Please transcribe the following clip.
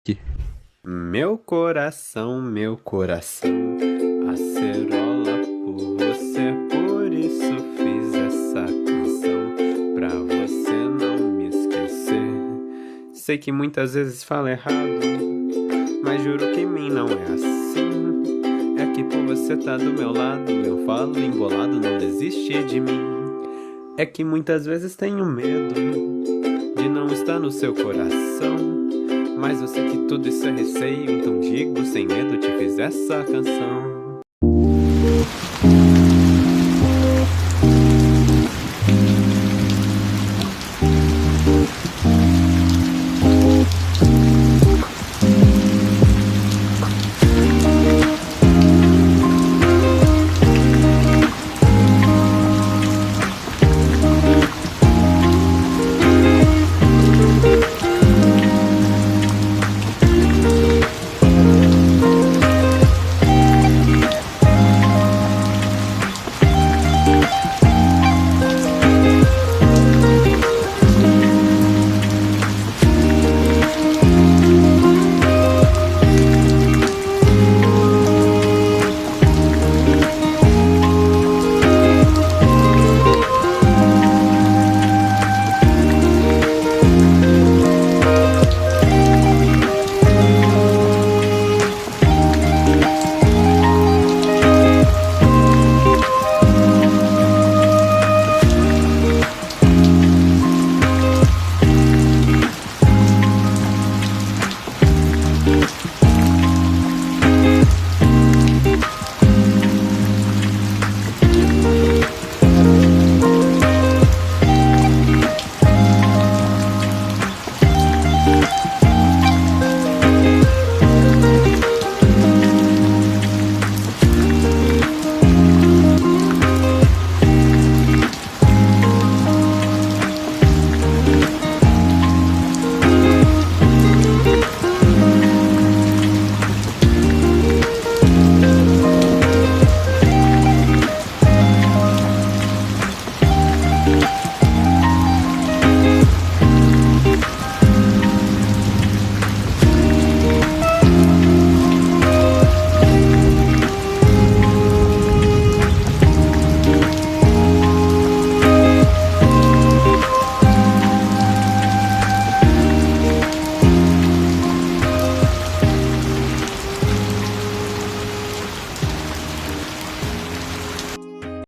Que- Meu coração, acerola por você, por isso fiz essa canção, pra você não me esquecer. Sei que muitas vezes falo errado, mas juro que em mim não é assim. É que por você tá do meu lado, eu falo embolado, não desiste de mim. É que muitas vezes tenho medo de não estar no seu coração, mas eu sei que tudo isso é receio, então digo sem medo, te fiz essa canção.